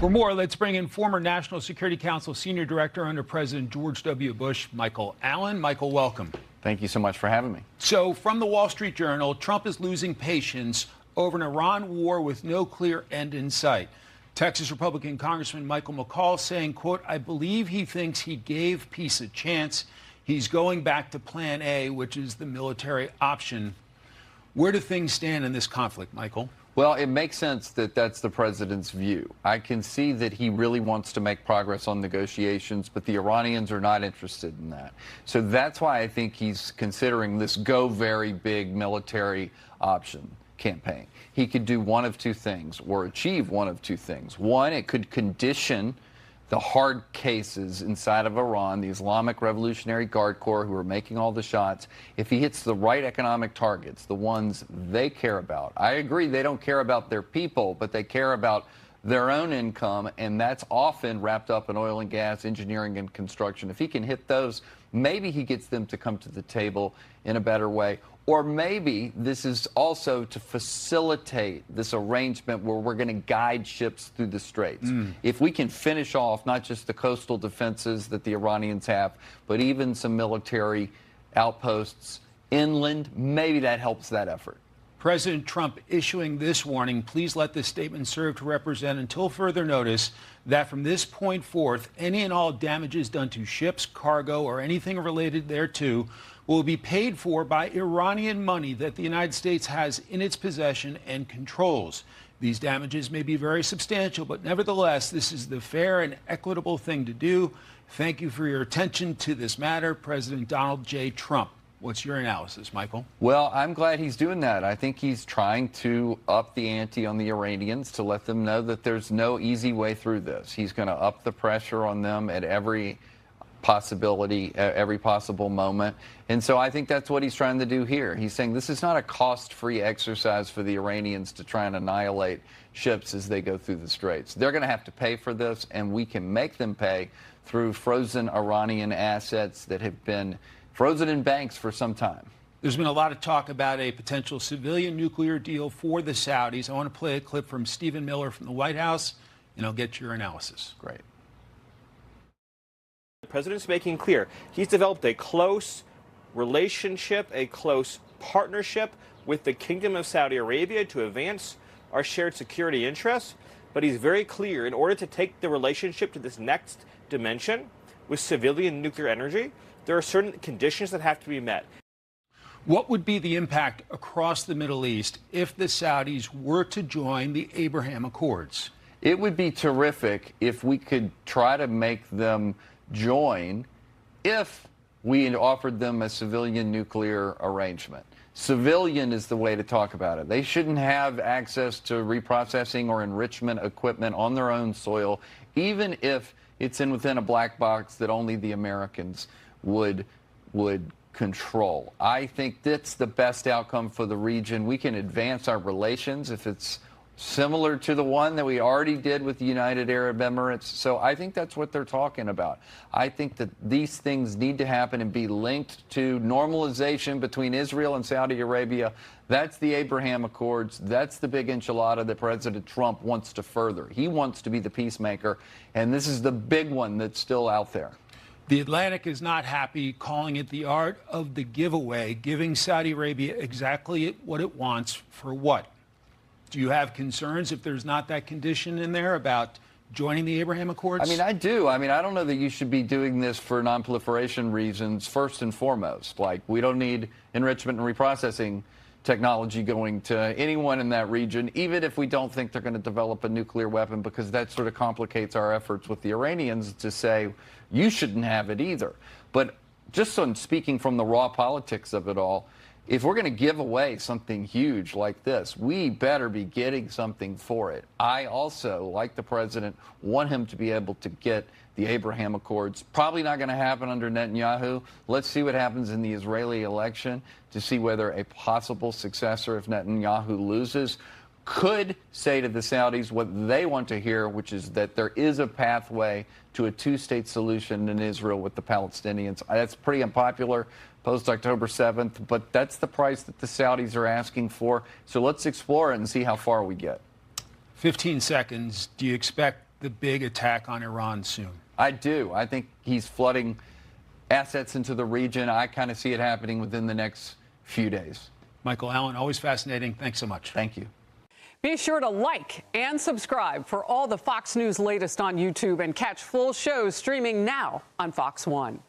For more, let's bring in former National Security Council Senior Director under President George W. Bush, Michael Allen. Michael, welcome. Thank you so much for having me. So, from the Wall Street Journal, Trump is losing patience over an Iran war with no clear end in sight. Texas Republican Congressman Michael McCaul saying, quote, I believe he thinks he gave peace a chance. He's going back to Plan A, which is the military option. Where do things stand in this conflict, Michael? Well, it makes sense that that's the president's view. I can see that he really wants to make progress on negotiations, but the Iranians are not interested in that. So that's why I think he's considering this go very big military option campaign. He could do one of two things or achieve one of two things. One, it could condition the hard cases inside of Iran, the Islamic Revolutionary Guard Corps who are making all the shots. If he hits the right economic targets, the ones they care about. I agree they don't care about their people, but they care about their own income, and that's often wrapped up in oil and gas, engineering and construction. If he can hit those, maybe he gets them to come to the table in a better way. Or maybe this is also to facilitate this arrangement where we're going to guide ships through the straits. If we can finish off not just the coastal defenses that the Iranians have, but even some military outposts inland, maybe that helps that effort. President Trump issuing this warning, please let this statement serve to represent until further notice that from this point forth, any and all damages done to ships, cargo, or anything related thereto will be paid for by Iranian money that the United States has in its possession and controls. These damages may be very substantial, but nevertheless, this is the fair and equitable thing to do. Thank you for your attention to this matter, President Donald J. Trump. What's your analysis, Michael? Well, I'm glad he's doing that. I think he's trying to up the ante on the Iranians to let them know that there's no easy way through this. He's going to up the pressure on them at every possibility, every possible moment. And so I think that's what he's trying to do here. He's saying this is not a cost-free exercise for the Iranians to try and annihilate ships as they go through the straits. They're going to have to pay for this, and we can make them pay through frozen Iranian assets that have been frozen in banks for some time. There's been a lot of talk about a potential civilian nuclear deal for the Saudis. I want to play a clip from Stephen Miller from the White House, and I'll get your analysis. Great. The president's making clear he's developed a close relationship, a close partnership with the Kingdom of Saudi Arabia to advance our shared security interests. But he's very clear in order to take the relationship to this next dimension with civilian nuclear energy, there are certain conditions that have to be met. What would be the impact across the Middle East if the Saudis were to join the Abraham Accords? It would be terrific if we could try to make them join if we offered them a civilian nuclear arrangement. Civilian is the way to talk about it. They shouldn't have access to reprocessing or enrichment equipment on their own soil, even if it's within a black box that only the Americans would control. I think that's the best outcome for the region. We can advance our relations if it's similar to the one that we already did with the United Arab Emirates. So I think that's what they're talking about. I think that these things need to happen and be linked to normalization between Israel and Saudi Arabia. That's the Abraham Accords. That's the big enchilada that President Trump wants to further. He wants to be the peacemaker, and this is the big one that's still out there. The Atlantic is not happy, calling it the art of the giveaway, giving Saudi Arabia exactly what it wants for what? Do you have concerns if there's not that condition in there about joining the Abraham Accords? I mean, I do. I mean, I don't know that you should be doing this for nonproliferation reasons first and foremost. Like, we don't need enrichment and reprocessing technology going to anyone in that region, even if we don't think they're going to develop a nuclear weapon, because that sort of complicates our efforts with the Iranians to say, you shouldn't have it either. But just on speaking from the raw politics of it all, if we're going to give away something huge like this, we better be getting something for it. I also, like the president, want him to be able to get the Abraham Accords. Probably not going to happen under Netanyahu. Let's see what happens in the Israeli election to see whether a possible successor, if Netanyahu loses, could say to the Saudis what they want to hear, which is that there is a pathway to a two-state solution in Israel with the Palestinians. That's pretty unpopular post-October 7th, but that's the price that the Saudis are asking for. So let's explore it and see how far we get. 15 seconds. Do you expect the big attack on Iran soon? I do. I think he's flooding assets into the region. I kind of see it happening within the next few days. Michael Allen, always fascinating. Thanks so much. Thank you. Be sure to like and subscribe for all the Fox News latest on YouTube and catch full shows streaming now on Fox One.